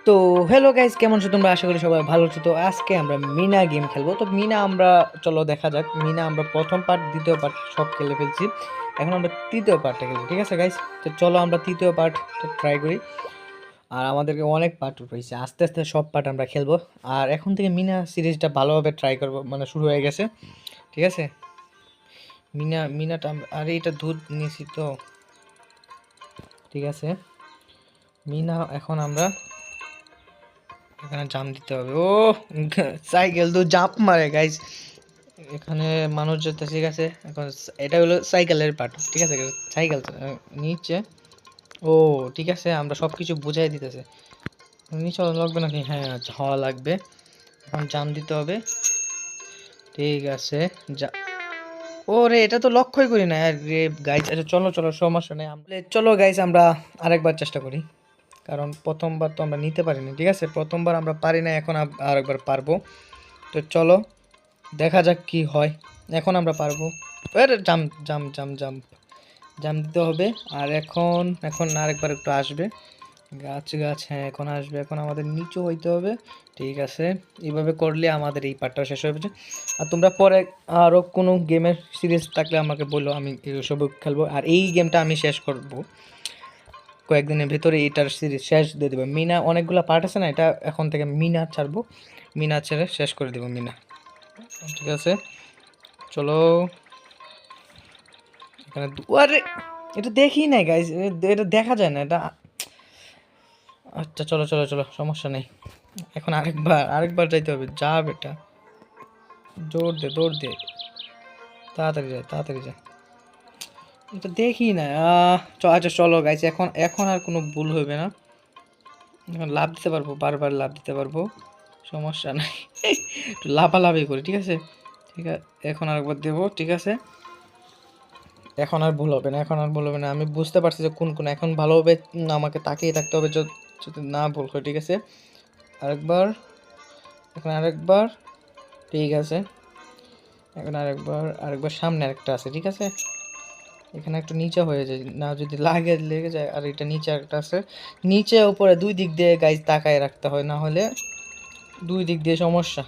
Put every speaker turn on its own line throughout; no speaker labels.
তো hello guys, কেমন আছো তোমরা? আশা করি সবাই ভালো আছো। তো আজকে আমরা মিনা গেম খেলবো। তো মিনা আমরা চলো দেখা যাক। মিনা আমরা প্রথম পার্ট দ্বিতীয় পার্ট সব খেলে ফেলছি। এখন আমরা তৃতীয় পার্টটা খেলবো, ঠিক আছে গাইস? তো চলো আমরা তৃতীয় পার্ট ট্রাই করি। আর আমাদেরকে অনেক পার্ট রয়েছে, আস্তে আস্তে সব পার্ট আমরা খেলবো। আর এখন থেকে মিনা সিরিজটা ভালোভাবে ট্রাই করবো, মানে শুরু হয়ে গেছে, ঠিক আছে? মিনাটা আরে এটা দুধ নিয়েছি তো, ঠিক আছে। মিনা এখন আমরা এখানে জাম্প দিতে হবে। ও সাইকেল তো জাম্প মারে গাইস। এখানে মানুষ যেতে, ঠিক আছে। এখন এটা হলো সাইকেলের পার্ট, ঠিক আছে। সাইকেল নিচে, ও ঠিক আছে, আমরা সব কিছু বুঝাই দিতেছে। নিচে লাগবে নাকি? হ্যাঁ, হওয়া লাগবে। এখন জাম্প দিতে হবে, ঠিক আছে। যা, ও রে, এটা তো লক্ষ্যই করি না রে গাইস। আচ্ছা চলো চলো, সমস্যা নেই। চলো গাইস, আমরা আরেকবার চেষ্টা করি, কারণ প্রথমবার তো আমরা নিতে পারিনি, ঠিক আছে। প্রথমবার আমরা পারি না, এখন আরেকবার পারবো। তো চলো দেখা যাক কি হয়। এখন আমরা পারবো। Jump jump jump jump jump দিতে হবে। আর এখন এখন আরেকবার একটু আসবে গাছ গাছ, হ্যাঁ এখন আসবে। এখন আমাদের নিচু হইতে হবে, ঠিক আছে। এইভাবে করলে আমাদের এই পার্টটা শেষ হয়ে যাবে। আর তোমরা পরে আরও কোনো গেমের সিরিজ থাকলে আমাকে বলো, আমি এসব খেলবো। আর এই গেমটা আমি শেষ করব কয়েকদিনের ভেতরে, এটার সিরিজ শেষ দিয়ে দেবো। মিনা অনেকগুলো পার্ট আছে না, এটা এখন থেকে মিনা ছাড়বো। মিনা ছেড়ে শেষ করে দেবো মিনা, ঠিক আছে। চলো এখানে আরে এটা দেখি নাই গাইজ, এটা দেখা যায় না এটা। আচ্ছা চলো চলো চলো, সমস্যা নেই। এখন আরেকবার আরেকবার যাইতে হবে। যা বেটা, দৌড় দে দৌড় দে, তাড়াতাড়ি যা তাড়াতাড়ি যা। এটা দেখি না। আচ্ছা চলো গাইজ, এখন এখন আর কোনো ভুল হবে না। এখন লাভ দিতে পারবো, বারবার লাভ দিতে পারবো, সমস্যা নাই। একটু লাফালাফি করি, ঠিক আছে। ঠিক আছে, এখন আরেকবার দেবো, ঠিক আছে। এখন আর ভুল হবে না, এখন আর ভুল হবে না। আমি বুঝতে পারছি যে কোন কোন, এখন ভালোভাবে আমাকে তাকিয়ে থাকতে হবে যদি না ভুল হয়, ঠিক আছে। আরেকবার, এখন আরেকবার, ঠিক আছে। এখন আরেকবার, আরেকবার সামনে আরেকটা আছে, ঠিক আছে। এখানে একটু নিচে হয়ে যায় না, যদি লেগে যায়। আর এটা নিচে আরেকটা আছে, নিচে উপরে দুই দিক দিয়ে গাইজ তাকায় রাখতে হয়, না হলে দুই দিক দিয়ে সমস্যা,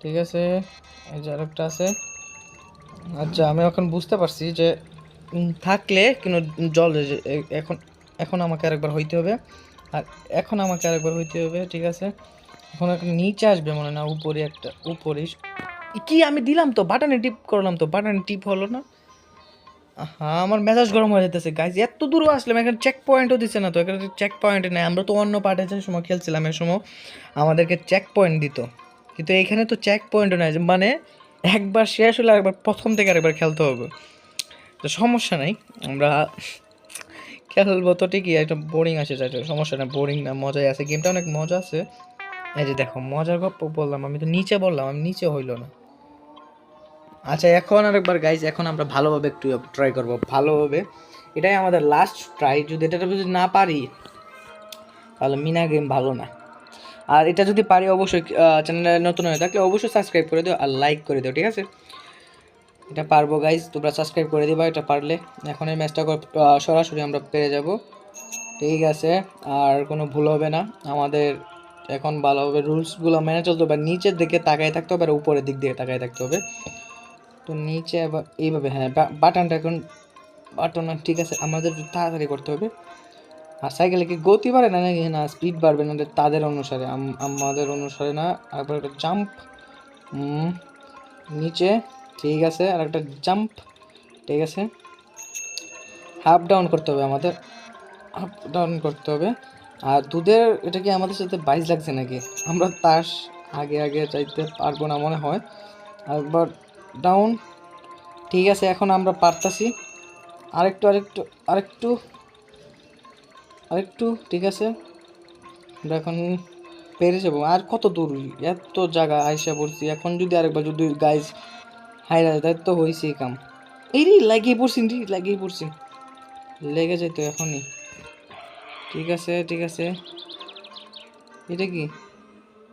ঠিক আছে। এই যে আরেকটা আছে। আচ্ছা আমি এখন বুঝতে পারছি যে থাকলে কিন্তু জল এখন এখন আমাকে আরেকবার হইতে হবে। আর এখন আমাকে আরেকবার হইতে হবে, ঠিক আছে। এখন একটা নিচে আসবে মনে না, উপরে একটা, উপরে কি আমি দিলাম তো বাটনে টিপ করলাম, তো বাটনে টিপ হলো না। হ্যাঁ, আমার মেজাজ গরম হয়ে যেতেছে গাইজ। এত দূর আসলাম, এখানে চেক পয়েন্টও দিচ্ছে না তো। এখানে চেক পয়েন্টে নেই। আমরা তো অন্য পার্টে যে সময় খেলছিলাম এর সময় আমাদেরকে চেক পয়েন্ট দিত, কিন্তু এখানে তো চেক পয়েন্টও নাই। মানে একবার শেষ হলে একবার প্রথম থেকে আরেকবার খেলতে হবে। তো সমস্যা নাই, আমরা খেলবো তো ঠিকই। একটা বোরিং আসে যায়, সমস্যা না, বোরিং না, মজাই আছে। গেমটা অনেক মজা আছে। এই যে দেখো, মজার গল্প বললাম, আমি তো নিচে বললাম, আমি নিচে হইলো না। আচ্ছা এখন আরেকবার গাইজ, এখন আমরা ভালোভাবে একটু ট্রাই করবো, ভালোভাবে। এটাই আমাদের লাস্ট ট্রাই। যদি এটা যদি না পারি তাহলে মিনা গেম ভালো না। আর এটা যদি পারি অবশ্যই, চ্যানেলে নতুন হয়ে থাকলে অবশ্যই সাবস্ক্রাইব করে দিও আর লাইক করে দিও, ঠিক আছে। এটা পারবো গাইজ, তোমরা সাবস্ক্রাইব করে দিবা এটা পারলে। এখন এই ম্যাচটা সরাসরি আমরা পেরে যাব, ঠিক আছে। আর কোনো ভুল হবে না আমাদের। এখন ভালোভাবে রুলসগুলো মেনে চলতে হবে। নিচের দিকে তাকায় থাকতে হবে আর উপরের দিক দিয়ে তাকায় থাকতে হবে। তো নিচে আবার এইভাবে, হ্যাঁ বাটনটা এখন, বাটন, ঠিক আছে। আমাদের তাড়াতাড়ি করতে হবে। আর সাইকেলে কি গতি বাড়ে না নাকি? না, স্পিড বাড়বে না তাদের অনুসারে, আমাদের অনুসারে না। আরেকবার একটা জাম্প, নিচে, ঠিক আছে। আর একটা জাম্প, ঠিক আছে। হাফ ডাউন করতে হবে আমাদের, আপ ডাউন করতে হবে। আর দুধের এটা কি আমাদের সাথে 22 লাগছে নাকি? আমরা তার আগে আগে চাইতে পারবো না মনে হয়। একবার ডাউন, ঠিক আছে। এখন আমরা পারতাছি। আরেকটু আরেকটু আরেকটু আরেকটু, ঠিক আছে। আমরা এখন পেরে যাবো। আর কত দূর, এত জায়গা আইসা পড়ছি। এখন যদি আরেকবার যদি গাইজ হাইরা যায় তো হয়েছে কাম। এই রে লাগিয়ে পড়ছি, লাগিয়ে পড়ছি, লেগে যেত এখনই, ঠিক আছে ঠিক আছে। এটা কি?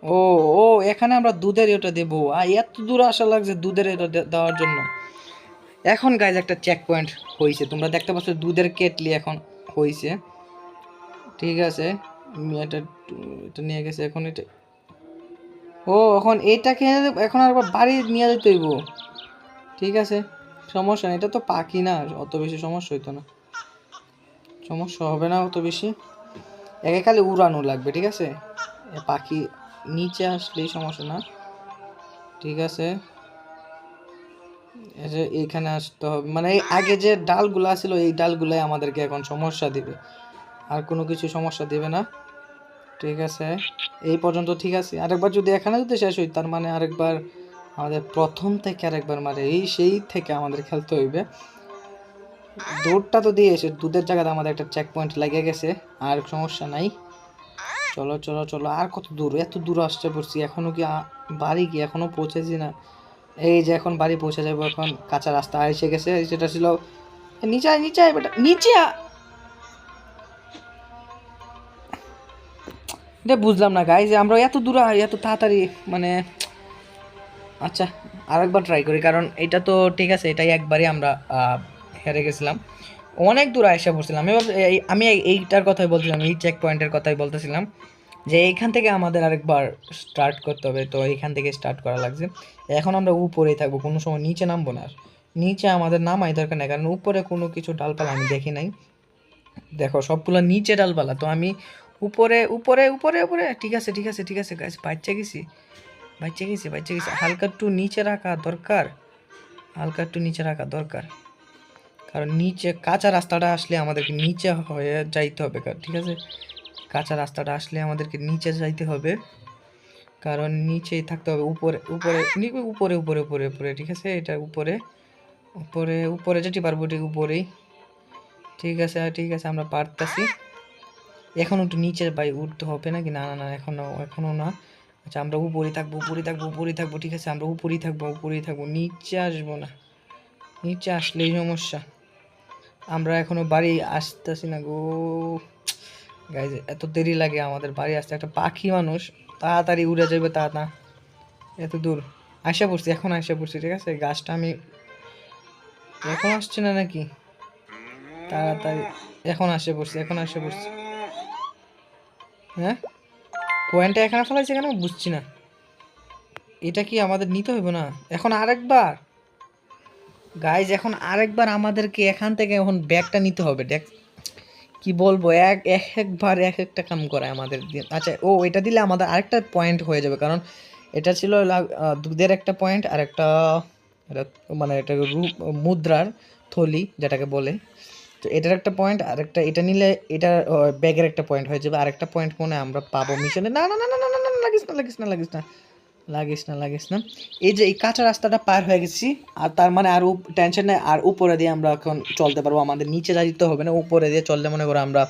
ও, ও এখানে আমরা দুধের এটা দেবো। আর এত দূর আসা লাগছে দুধের এটা দেওয়ার জন্য। এখন গাইজ একটা চেক পয়েন্ট হয়েছে, তোমরা দেখতে পাচ্ছ দুধের কেটলি এখন হয়েছে, ঠিক আছে। এটা এটা নিয়ে গেছে, এখন এটা ও এখন এইটাকে এখন আর বাড়ি নিয়ে যেতে হইব। ঠিক আছে, সমস্যা নেই, এটা তো পাখি না, অত বেশি সমস্যা হইতো না, সমস্যা হবে না অত বেশি। একে খালি উড়ানো লাগবে, ঠিক আছে, পাখি নিচে আসলেই সমস্যা না। ঠিক আছে, এই যে এইখানে আসতে হবে, মানে এই আগে যে ডালগুলা ছিল এই ডালগুলাই আমাদেরকে এখন সমস্যা দিবে, আর কোনো কিছু সমস্যা দিবে না। ঠিক আছে, এই পর্যন্ত ঠিক আছে। আরেকবার যদি এখানে যদি শেষ হই, তার মানে আরেকবার আমাদের প্রথম থেকে আরেকবার মানে এই সেই থেকে আমাদের খেলতে হইবে। দৌড়টা তো দিয়ে এসে দুধের জায়গাতে আমাদের একটা চেক পয়েন্ট লেগে গেছে, আর সমস্যা নাই। চলো চলো চলো, আর কত দূর, এত দূর আসতে পড়ছি, এখনো কি বাড়ি কি এখনো পৌঁছেছি না। এই যে এখন বাড়ি পৌঁছে যাবো, এখন কাঁচা রাস্তা এসে গেছে, যেটা ছিল নিচে আয়, নিচে আয় বেটা, নিচে এটা বুঝলাম না গাইজ, আমরা এত দূর এত তাড়াতাড়ি মানে। আচ্ছা, আরেকবার ট্রাই করি, কারণ এটা তো ঠিক আছে, এটাই একবারই আমরা হেরে গেছিলাম, অনেক দূর আয়সা পড়ছিলাম। এবার আমি এইটার কথাই বলছিলাম, এই চেক পয়েন্টের কথাই বলতেছিলাম, যে এইখান থেকে আমাদের আরেকবার স্টার্ট করতে হবে, তো এইখান থেকে স্টার্ট করা লাগছে। এখন আমরা উপরেই থাকবো, কোনো সময় নিচে নামবো না, আর নিচে আমাদের নামাই দরকার নেই, কারণ উপরে কোনো কিছু ডালপালা আমি দেখি নাই। দেখো সবগুলো নিচে ডালপালা, তো আমি উপরে উপরে উপরে উপরে। ঠিক আছে ঠিক আছে ঠিক আছে গাছ, বাচ্চা গেছি বাচ্চা গেছি বাচ্চা গেছি, হালকা একটু নিচে রাখা দরকার, হালকা একটু নিচে রাখা দরকার, কারণ নিচে কাঁচা রাস্তাটা আসলে আমাদেরকে নিচে হয়ে যাইতে হবে, ঠিক আছে, কাঁচা রাস্তাটা আসলে আমাদেরকে নিচে যাইতে হবে, কারণ নিচেই থাকতে হবে, উপরে উপরে উপরে উপরে উপরে উপরে। ঠিক আছে, এটা উপরে উপরে উপরে যেটি পারবো ঠিক উপরেই। ঠিক আছে ঠিক আছে, আমরা পারতাছি। এখন একটু নিচে ভাই উঠতে হবে নাকি? না না না, এখনো এখনো না। আচ্ছা, আমরা উপরেই থাকবো উপরেই থাকবো উপরেই থাকবো। ঠিক আছে, আমরা উপরেই থাকবো উপরেই থাকবো, নিচে আসবো না, নিচে আসলেই সমস্যা। আমরা এখনো বাড়ি আসতেছি না গো গাইজ, এত দেরি লাগে আমাদের বাড়ি আসতে, একটা পাখি মানুষ তাড়াতাড়ি উড়ে যাবে তা না, এত দূর আসা পড়ছি, এখন আসা পড়ছি। ঠিক আছে, গাছটা আমি এখন আসছে না নাকি? তাড়াতাড়ি এখন আসে পড়ছি, এখন আসে পড়ছি। হ্যাঁ, পয়েন্টটা এখানে ফেলাইছে কেন বুঝছি না, এটা কি আমাদের নিতে হইব না এখন আরেকবার? গাইজ এখন আরেকবার আমাদেরকে এখান থেকে এখন ব্যাগটা নিতে হবে, দেখ কি বলবো, একবার এক একটা কাম করে আমাদের আচ্ছা, ও এটা দিলে আমাদের আরেকটা পয়েন্ট হয়ে যাবে, কারণ এটা ছিল দুধের একটা পয়েন্ট, আর একটা এটা মানে এটা মুদ্রার থলি যেটাকে বলে, তো এটার একটা পয়েন্ট, আর একটা এটা নিলে এটা ব্যাগের একটা পয়েন্ট হয়ে যাবে, আর একটা পয়েন্ট মনে হয় আমরা পাবো মিশনে। না না না না না না না, লাগিস না লাগিস না লাগিস না লাগিস না লাগিস না। এই যে এই কাঁচা রাস্তাটা পার হয়ে গেছি, আর তার মানে আর টেনশন নেই, আর উপরে দিয়ে আমরা এখন চলতে পারবো, আমাদের নিচে যাইতে হবে না, উপরে দিয়ে চললে মনে করো আমরা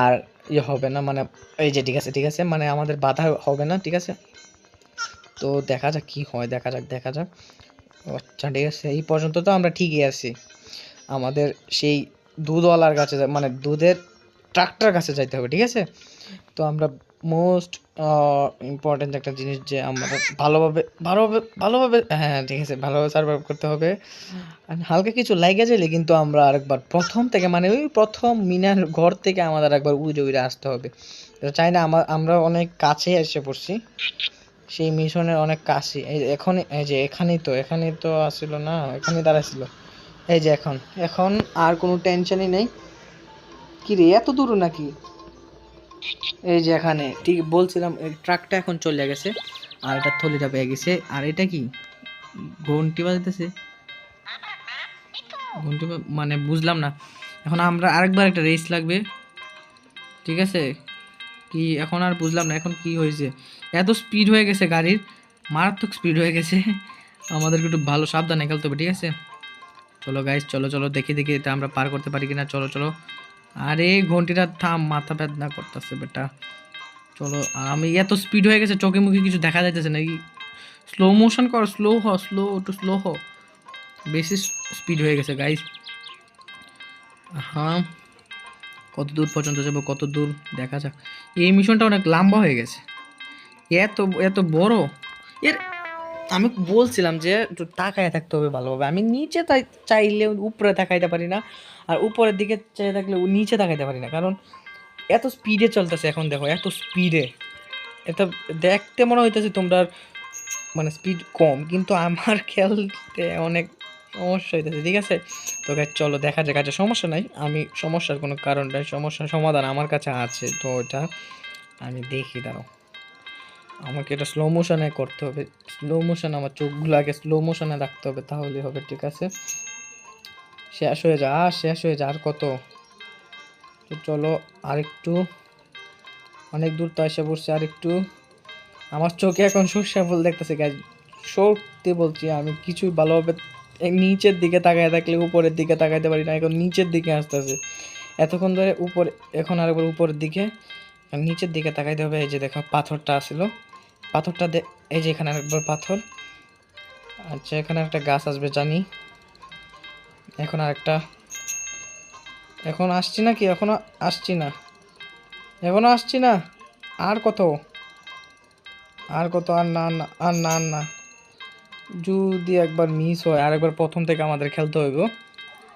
আর ইয়ে হবে না, মানে এই যে ঠিক আছে, মানে আমাদের বাধা হবে না। ঠিক আছে, তো দেখা যাক কি হয়, দেখা যাক দেখা যাক। আচ্ছা ঠিক আছে, এই পর্যন্ত তো আমরা ঠিকই আছি। আমাদের সেই দুধওয়ালার কাছে মানে দুধের ট্রাক্টর কাছে যাইতে হবে। ঠিক আছে, তো আমরা মোস্ট ইম্পর্টেন্ট একটা জিনিস, যে আমরা ভালোভাবে ভালোভাবে ভালোভাবে হ্যাঁ ঠিক আছে, ভালোভাবে সার্ভাইভ করতে হবে। আর হালকা কিছু লাইগা যাইলে কিন্তু আমরা আরেকবার প্রথম থেকে, মানে ওই প্রথম মিনার ঘর থেকে আমাদের একবার উড়ে উড়ে আসতে হবে। চাই না আমরা অনেক কাছে এসে পড়ছি, সেই মিশনের অনেক কাছে। এই এখন এই যে এখানেই তো আসছিল না, এখানে দাঁড়াইছিল, এই যে এখন এখন আর কোনো টেনশনই নেই। কি রে, এত দূর নাকি? এই যে এখানে ঠিক বলছিলাম, এই ট্রাকটা এখন চলে গেছে, আর এটা থলিটা পেয়ে গেছে। আর এটা কি ঘন্টি বাজাইতেছে, ঘন্টি মানে বুঝলাম না। এখন আমরা আরেকবার একটা রেস লাগবে। ঠিক আছে, কি এখন আর বুঝলাম না এখন কি হয়েছে, এত স্পিড হয়ে গেছে গাড়ির, মারাত্মক স্পিড হয়ে গেছে। আমাদেরকে একটু ভালো সাবধানে খেলতে হবে। ঠিক আছে, চলো গাইস, চলো চলো, দেখি দেখি এটা আমরা পার করতে পারি কিনা। চলো চলো, আরে ঘন্টিটা থাম, মাথা বেদনা করতেছে বেটা। চলো, আর আমি এত স্পিড হয়ে গেছে, চোখে মুখে কিছু দেখা যাইতেছে নাকি? স্লো মোশন কর, স্লো হ, স্লো, একটু স্লো হ, বেশি স্পিড হয়ে গেছে গাইস। হ্যাঁ, কত দূর পর্যন্ত যাবো, কত দূর দেখা যাক। এই মিশনটা অনেক লম্বা হয়ে গেছে, এত এত বড় এর। আমি বলছিলাম যে একটু তাকায় থাকতে হবে ভালোভাবে, আমি নিচে চাইলে উপরে তাকাইতে পারি না, আর উপরের দিকে চাই থাকলে নিচে তাকাইতে পারি না, কারণ এত স্পিডে চলতেছে এখন, দেখো এত স্পিডে। এটা দেখতে মনে হইতেছে তোমরা মানে স্পিড কম, কিন্তু আমার খেলতে অনেক সমস্যা হইতেছে, ঠিক আছে। তো গাইজ চলো দেখা যাক। আচ্ছা সমস্যা নাই, আমি সমস্যার কোনো কারণ নাই, সমস্যার সমাধান আমার কাছে আছে। তো এটা আমি দেখি, দাঁড়াও, আমাকে এটা স্লো মোশনে করতে হবে। স্লো মোশন, আমার চোখগুলো আগে স্লো মোশনে রাখতে হবে, তাহলে হবে, ঠিক আছে। শেষ হয়ে যা, শেষ হয়ে যা, আর কত। তো চলো আরেকটু, অনেক দূর তো এসে পড়ছে, আরেকটু। আমার চোখে এখন সর্ষে ফুল দেখতেছে গাইজ, সত্যি বলছি। আমি কিছুই ভালোভাবে নিচের দিকে তাকায় থাকলে উপরের দিকে তাকাইতে পারি না, এখন নিচের দিকে আসতেছে এতক্ষণ ধরে উপরে, এখন আরেকবার উপরের দিকে, নিচের দিকে তাকাইতে হবে। এই যে দেখো পাথরটা আসছিল, পাথরটা এই যে এখানে আরেকবার পাথর। আচ্ছা এখানে একটা গাছ আসবে জানি, এখন আরেকটা। এখন আসছি না কি, এখনো আসছি না, এখনো আসছি না। আর কত, আর কত, আর না না, আর না, আর না। যদি একবার মিস হয় আরেকবার প্রথম থেকে আমাদের খেলতে হইব,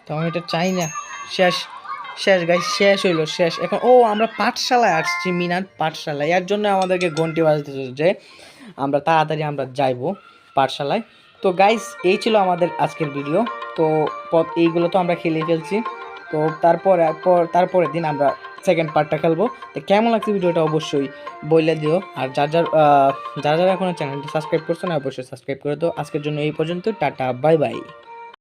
তো আমি এটা চাই না। শেষ, শেষ গাইস, শেষ হইলো, শেষ। এখন ও আমরা পাঠশালায় আসছি, মিনার পাঠশালায়, এর জন্য আমাদেরকে ঘন্টি বাজতেছে যে আমরা তাড়াতাড়ি আমরা যাইবো পাঠশালায়। তো গাইস এই ছিল আমাদের আজকের ভিডিও। তো এইগুলো তো আমরা খেলে ফেলছি। তো তারপরের দিন আমরা সেকেন্ড পার্টটা খেলবো। তো কেমন লাগছে ভিডিওটা অবশ্যই বলে দিও। আর যারা এখনো চ্যানেলটি সাবস্ক্রাইব করছো না, অবশ্যই সাবস্ক্রাইব করে দাও। আজকের জন্য এই পর্যন্ত, টাটা বাই বাই।